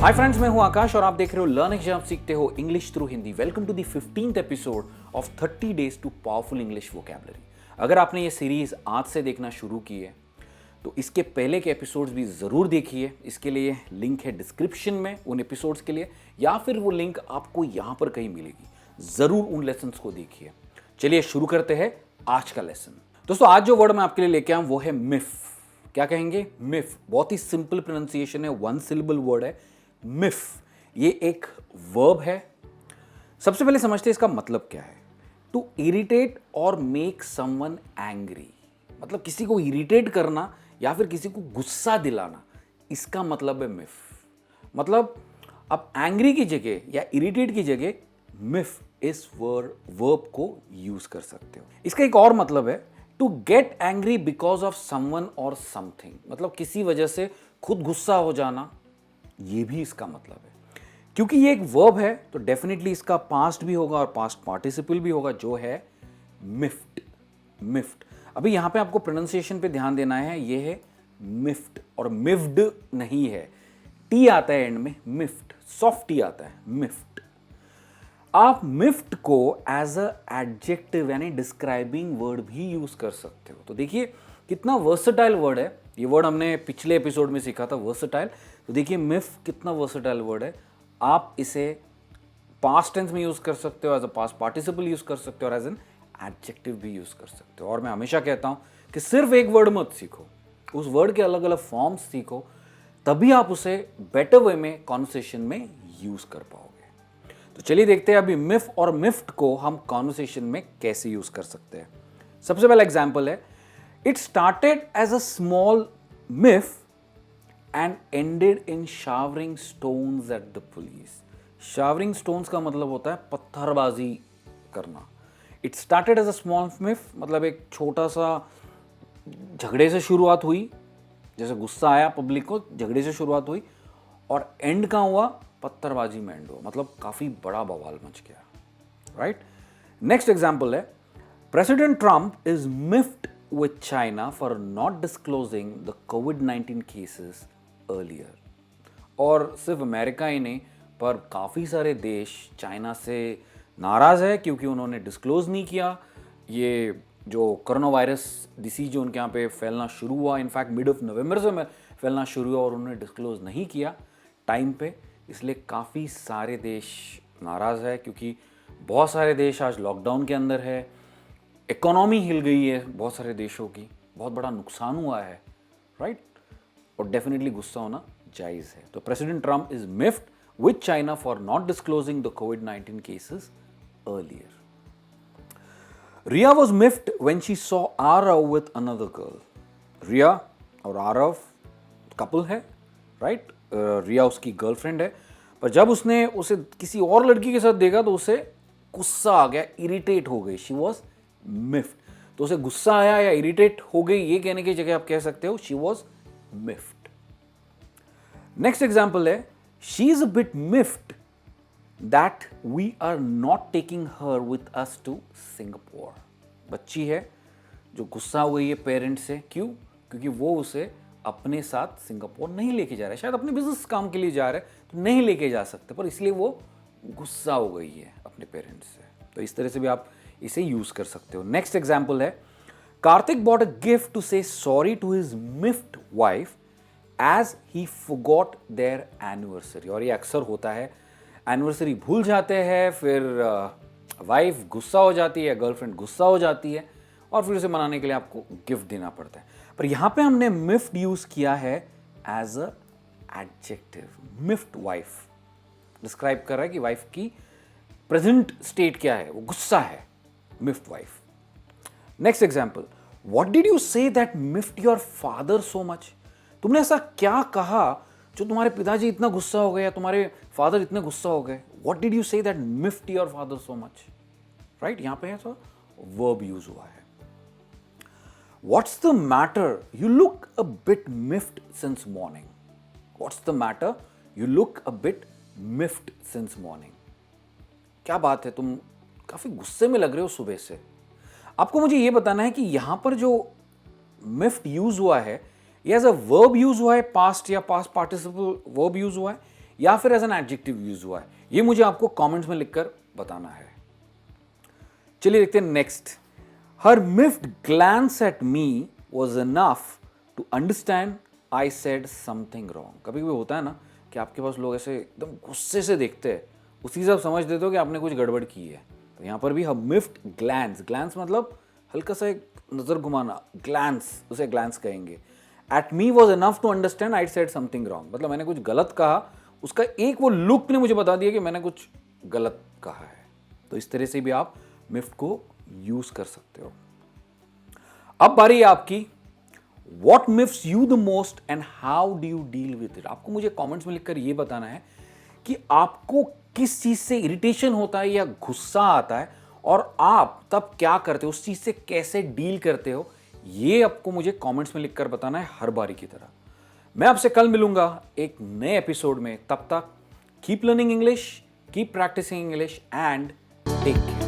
Hi friends, मैं हूं आकाश और आप देख रहे हो लर्न एग्जाम सीखते हो English through Hindi. Welcome to the 15th episode of 30 days to powerful English vocabulary. अगर आपने ये सीरीज आज से देखना शुरू की है तो इसके पहले के एपिसोड्स भी ज़रूर देखिए। इसके लिए लिंक है डिस्क्रिप्शन में उन एपिसोड्स के लिए, या फिर वो लिंक आपको यहाँ पर कहीं मिलेगी। ज़रूर उन लेसन्स को देखिए। चलिए शुरू करते हैं आज का लेसन। दोस्तों, आज जो वर्ड मैं आपके लिए लेके आया हूँ वो है मिफ। क्या कहेंगे? मिफ। बहुत ही सिंपल प्रोनाउंसिएशन है, वन सिलेबल वर्ड है मिफ। ये एक वर्ब है। सबसे पहले समझते हैं इसका मतलब क्या है। टू इरिटेट और मेक समवन एंग्री, मतलब किसी को इरिटेट करना या फिर किसी को गुस्सा दिलाना, इसका मतलब है मिफ। मतलब आप एंग्री की जगह या इरिटेट की जगह मिफ इस वर्ब को यूज कर सकते हो। इसका एक और मतलब है to get angry because of someone और समथिंग, मतलब किसी वजह से खुद गुस्सा हो जाना, ये भी इसका मतलब है। क्योंकि ये एक वर्ब है तो डेफिनेटली इसका पास्ट भी होगा और पास्ट पार्टिसिपल भी होगा, जो है मिफ्ट। मिफ्ट। अभी यहां पे आपको प्रोनाउंसिएशन पे ध्यान देना है। ये है मिफ्ट और मिफ्ड नहीं है। टी आता है एंड में, मिफ्ट सॉफ्ट टी आता है, मिफ्ट। आप मिफ्ट को एज अ एडजेक्टिव यानी डिस्क्राइबिंग वर्ड भी यूज कर सकते हो। तो देखिए कितना वर्सेटाइल वर्ड है। ये वर्ड हमने पिछले एपिसोड में सीखा था, वर्सेटाइल। तो देखिए मिफ कितना वर्सेटाइल वर्ड है। आप इसे पास्ट टेंस में यूज कर सकते हो, as a past participle use कर सकते हो और एज एन एडजेक्टिव भी यूज कर सकते हो। और मैं हमेशा कहता हूं कि सिर्फ एक वर्ड मत सीखो, उस वर्ड के अलग अलग फॉर्म्स सीखो, तभी आप उसे बेटर वे में कॉन्वर्सेशन में यूज कर पाओगे। तो चलिए देखते हैं अभी मिफ और मिफ्ट को हम कॉन्वर्सेशन में कैसे यूज कर सकते हैं। सबसे पहला एग्जाम्पल है, it started as a small miff and ended in showering stones at the police. Showering stones का मतलब होता है पत्थरबाजी करना। It started as a small myth, मतलब एक छोटा सा झगड़े से शुरुआत हुई, जैसे गुस्सा आया पब्लिक को, झगड़े से शुरुआत हुई और एंड का हुआ पत्थरबाजी में एंड हुआ, मतलब काफी बड़ा बवाल मच गया। राइट। नेक्स्ट एग्जाम्पल है, president Trump is miffed with China for not disclosing the COVID-19 cases earlier. और सिर्फ अमेरिका ही नहीं पर काफ़ी सारे देश चाइना से नाराज़ है क्योंकि उन्होंने डिस्क्लोज नहीं किया। ये जो कोरोना वायरस डिसीज जो उनके यहाँ पे फैलना शुरू हुआ, इनफैक्ट मिड ऑफ नवंबर से फैलना शुरू हुआ और उन्होंने डिस्क्लोज नहीं किया टाइम पे, इसलिए काफ़ी सारे देश नाराज़ है। क्योंकि बहुत सारे देश आज लॉकडाउन के अंदर है, इकोनॉमी हिल गई है बहुत सारे देशों की, बहुत बड़ा नुकसान हुआ है। राइट। और डेफिनेटली गुस्सा होना जायज़ है। तो president Trump is miffed with China for not disclosing the कोविड-19 cases earlier. Riya was miffed when she saw Aarav with another girl. Riya और आरव कपल है, राइट। रिया उसकी गर्लफ्रेंड है, पर जब उसने उसे किसी और लड़की के साथ देखा तो उसे गुस्सा आ गया, इरिटेट हो गई। She was miffed. तो उसे गुस्सा आया या इरिटेट हो गई, ये कहने की जगह आप कह सकते हो she was miffed. Next example है, she is a bit miffed that we are not taking her with us to Singapore. बच्ची है जो गुस्सा हो गई है पेरेंट्स से। क्यों? क्योंकि वो उसे अपने साथ सिंगापुर नहीं लेके जा रहे, शायद अपने बिजनेस काम के लिए जा रहे, तो नहीं लेके जा सकते, पर इसलिए वो गुस्सा हो गई है अपने पेरेंट्स से। तो इस तरह से भी आप इसे यूज कर सकते हो। नेक्स्ट एग्जाम्पल है, Kartik bought a gift to say sorry to his miffed wife as he forgot their anniversary. और ये अक्सर होता है, एनिवर्सरी भूल जाते हैं, फिर वाइफ गुस्सा हो जाती है, गर्लफ्रेंड गुस्सा हो जाती है और फिर उसे मनाने के लिए आपको गिफ्ट देना पड़ता है। पर यहां पे हमने मिफ्ड यूज किया है as a adjective. Miffed wife describe कर रहा है कि वाइफ की प्रेजेंट स्टेट क्या है, वो गुस्सा है, miffed wife. Next example, what did you say that miffed your father so much. तुमने ऐसा क्या कहा जो तुम्हारे पिताजी इतना गुस्सा हो गए या तुम्हारे फादर इतने गुस्सा हो गए। What did you say that miffed your father so much. Right, यहां पे है तो वर्ब यूज हुआ है। What's the matter, you look a bit miffed since morning. What's the matter, you look a bit miffed since morning. क्या बात है, तुम काफी गुस्से में लग रहे हो सुबह से। आपको मुझे यह बताना है कि यहां पर जो मिफ्ड यूज हुआ है, ये एज अ वर्ब यूज हुआ है, पास्ट या पास्ट पार्टिसिपल वर्ब यूज हुआ है, या फिर एज एन एडजेक्टिव यूज हुआ है, ये मुझे आपको कमेंट्स में लिखकर बताना है। चलिए देखते हैं next. Her miffed glance at me was enough to understand I said something wrong. कभी कभी होता है ना कि आपके पास लोग ऐसे एकदम गुस्से से देखते हैं, उसी से आप समझ देते हो कि आपने कुछ गड़बड़ की है। तो यहाँ पर भी हम मिफ्ड ग्लैंस, ग्लैंस मतलब हल्का सा एक नजर घुमाना, ग्लैंस, उसे ग्लैंस कहेंगे। At me was enough to understand I said something wrong, मतलब मैंने कुछ गलत कहा, उसका एक वो लुक ने मुझे बता दिया कि मैंने कुछ गलत कहा है। तो इस तरह से भी आप मिफ्ट को यूज कर सकते हो। अब बारी है आपकी। What miffs you the most and how do you deal with it? आपको मुझे कमेंट्स में लिखकर ये बताना है कि आपको किस चीज से इरिटेशन होता है या गुस्सा आता है और आप तब क्या करते हो, उस चीज से कैसे डील करते हो। ये आपको मुझे कमेंट्स में लिखकर बताना है हर बारी की तरह। मैं आपसे कल मिलूंगा एक नए एपिसोड में। तब तक keep learning English, keep practising English and take care.